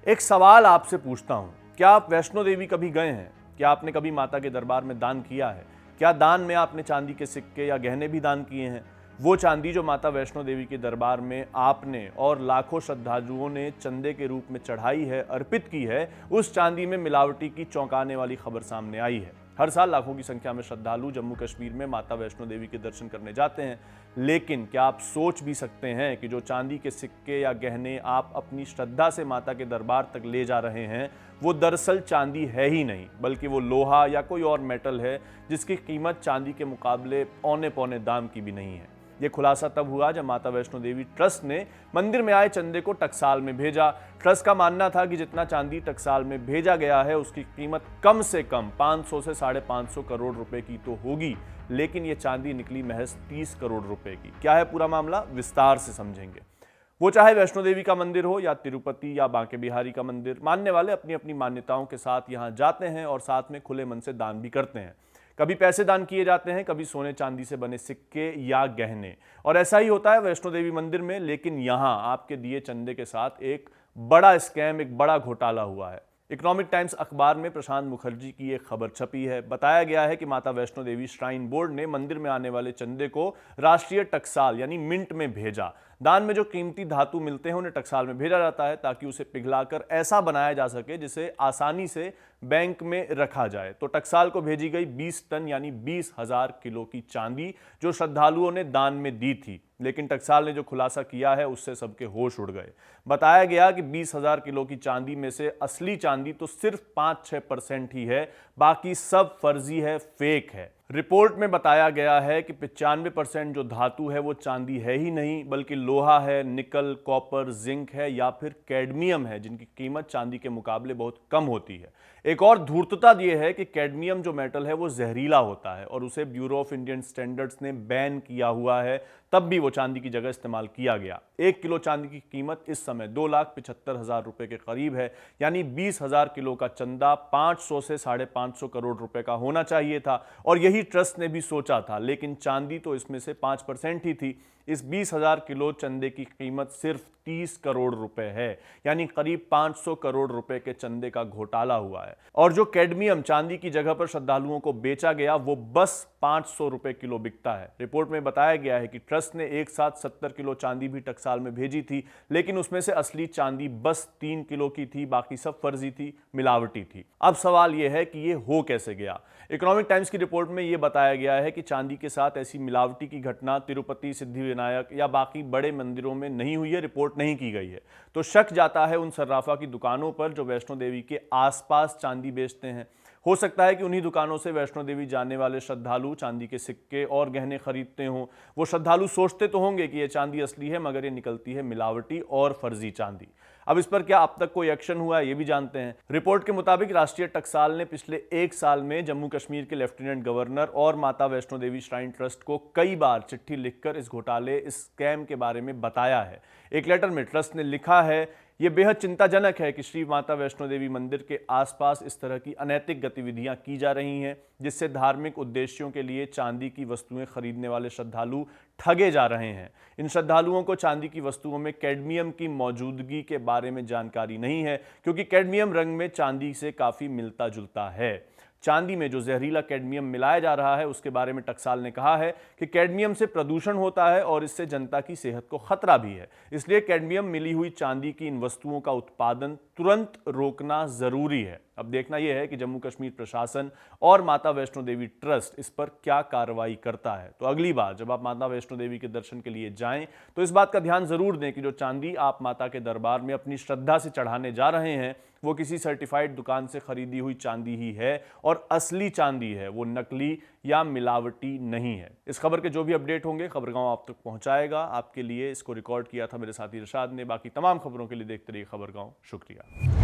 एक सवाल आपसे पूछता हूं, क्या आप वैष्णो देवी कभी गए हैं? क्या आपने कभी माता के दरबार में दान किया है? क्या दान में आपने चांदी के सिक्के या गहने भी दान किए हैं? वो चांदी जो माता वैष्णो देवी के दरबार में आपने और लाखों श्रद्धालुओं ने चंदे के रूप में चढ़ाई है, अर्पित की है, उस चांदी में मिलावटी की चौंकाने वाली खबर सामने आई है। हर साल लाखों की संख्या में श्रद्धालु जम्मू कश्मीर में माता वैष्णो देवी के दर्शन करने जाते हैं, लेकिन क्या आप सोच भी सकते हैं कि जो चांदी के सिक्के या गहने आप अपनी श्रद्धा से माता के दरबार तक ले जा रहे हैं, वो दरअसल चांदी है ही नहीं, बल्कि वो लोहा या कोई और मेटल है जिसकी कीमत चांदी के मुकाबले औने पौने दाम की भी नहीं है। ये खुलासा तब हुआ जब माता वैष्णो देवी ट्रस्ट ने मंदिर में आए चंदे को टकसाल में भेजा। ट्रस्ट का मानना था कि जितना चांदी टकसाल में भेजा गया है उसकी कीमत कम से कम 500 से 550 करोड़ रुपए की तो होगी, लेकिन ये चांदी निकली महज 30 करोड़ रुपए की। क्या है पूरा मामला, विस्तार से समझेंगे। वो चाहे वैष्णो देवी का मंदिर हो या तिरुपति या बांके बिहारी का मंदिर, मानने वाले अपनी अपनी मान्यताओं के साथ यहाँ जाते हैं और साथ में खुले मन से दान भी करते हैं। कभी पैसे दान किए जाते हैं, कभी सोने चांदी से बने सिक्के या गहने, और ऐसा ही होता है वैष्णो देवी मंदिर में। लेकिन यहाँ आपके दिए चंदे के साथ एक बड़ा स्कैम, एक बड़ा घोटाला हुआ है। इकोनॉमिक टाइम्स अखबार में प्रशांत मुखर्जी की एक खबर छपी है। बताया गया है कि माता वैष्णो देवी श्राइन बोर्ड ने मंदिर में आने वाले चंदे को राष्ट्रीय टकसाल यानी मिंट में भेजा। दान में जो कीमती धातु मिलते हैं उन्हें टकसाल में भेजा जाता है ताकि उसे पिघलाकर ऐसा बनाया जा सके जिसे आसानी से बैंक में रखा जाए। तो टकसाल को भेजी गई 20 टन यानी 20,000 किलो की चांदी जो श्रद्धालुओं ने दान में दी थी, लेकिन टकसाल ने जो खुलासा किया है उससे सबके होश उड़ गए। बताया गया कि 20,000 किलो की चांदी में से असली चांदी तो सिर्फ 5-6% ही है, बाकी सब फर्जी है, फेक है। रिपोर्ट में बताया गया है कि 95% जो धातु है वो चांदी है ही नहीं, बल्कि लोहा है, निकल, कॉपर, जिंक है या फिर कैडमियम है, जिनकी कीमत चांदी के मुकाबले बहुत कम होती है। एक और धूर्तता यह है कि कैडमियम जो मेटल है वो जहरीला होता है और उसे ब्यूरो ऑफ इंडियन स्टैंडर्ड्स ने बैन किया हुआ है, तब भी वो चांदी की जगह इस्तेमाल किया गया। 1 किलो चांदी की कीमत इस समय 2,75,000 रुपए के करीब है, यानी 20,000 किलो का चंदा 500 से 550 करोड़ रुपए का होना चाहिए था, और यही ट्रस्ट ने भी सोचा था। लेकिन चांदी तो इसमें से 5% ही थी। इस 20,000 किलो चंदे की कीमत सिर्फ 30 करोड़ रुपए है, यानी करीब 500 करोड़ रुपए के चंदे का घोटाला हुआ है। और जो कैडमियम चांदी की जगह पर श्रद्धालुओं को बेचा गया वो बस 500 रुपए किलो बिकता है। रिपोर्ट में बताया गया है कि ट्रस्ट ने एक साथ 70 किलो चांदी भी टकसाल में भेजी थी, लेकिन उसमें से असली चांदी बस 3 किलो की थी, बाकी सब फर्जी थी, मिलावटी थी। अब सवाल यह है कि यह हो कैसे गया। इकोनॉमिक टाइम्स की रिपोर्ट में यह बताया गया है कि चांदी के साथ ऐसी मिलावटी की घटना तिरुपति, सिद्धिविनायक या बाकी बड़े मंदिरों में नहीं हुई है, रिपोर्ट नहीं की गई है। तो शक जाता है उन सर्राफा की दुकानों पर जो वैष्णो देवी के आसपास चांदी बेचते हैं। हो सकता है कि उन्हीं दुकानों से वैष्णो देवी जाने वाले श्रद्धालु चांदी के सिक्के और गहने खरीदते हों। वो श्रद्धालु सोचते तो होंगे कि यह चांदी असली है, मगर ये निकलती है मिलावटी और फर्जी चांदी। अब इस पर क्या अब तक कोई एक्शन हुआ है, ये भी जानते हैं। रिपोर्ट के मुताबिक राष्ट्रीय टकसाल ने पिछले 1 साल में जम्मू कश्मीर के लेफ्टिनेंट गवर्नर और माता वैष्णो देवी श्राइन ट्रस्ट को कई बार चिट्ठी लिखकर इस घोटाले, इस स्कैम के बारे में बताया है। एक लेटर में ट्रस्ट ने लिखा है, यह बेहद चिंताजनक है कि श्री माता वैष्णो देवी मंदिर के आसपास इस तरह की अनैतिक गतिविधियां की जा रही हैं, जिससे धार्मिक उद्देश्यों के लिए चांदी की वस्तुएं खरीदने वाले श्रद्धालु ठगे जा रहे हैं। इन श्रद्धालुओं को चांदी की वस्तुओं में कैडमियम की मौजूदगी के बारे में जानकारी नहीं है, क्योंकि कैडमियम रंग में चांदी से काफी मिलता जुलता है। चांदी में जो जहरीला कैडमियम मिलाया जा रहा है उसके बारे में टकसाल ने कहा है कि कैडमियम से प्रदूषण होता है और इससे जनता की सेहत को खतरा भी है। इसलिए कैडमियम मिली हुई चांदी की इन वस्तुओं का उत्पादन तुरंत रोकना जरूरी है। अब देखना यह है कि जम्मू कश्मीर प्रशासन और माता वैष्णो देवी ट्रस्ट इस पर क्या कार्रवाई करता है। तो अगली बार जब आप माता वैष्णो देवी के दर्शन के लिए जाएं तो इस बात का ध्यान जरूर दें कि जो चांदी आप माता के दरबार में अपनी श्रद्धा से चढ़ाने जा रहे हैं वो किसी सर्टिफाइड दुकान से खरीदी हुई चांदी ही है और असली चांदी है, वो नकली या मिलावटी नहीं है। इस खबर के जो भी अपडेट होंगे खबरगांव आप तक पहुंचाएगा। आपके लिए इसको रिकॉर्ड किया था मेरे साथी इरशाद ने। बाकी तमाम खबरों के लिए देखते रहिए खबरगांव। शुक्रिया।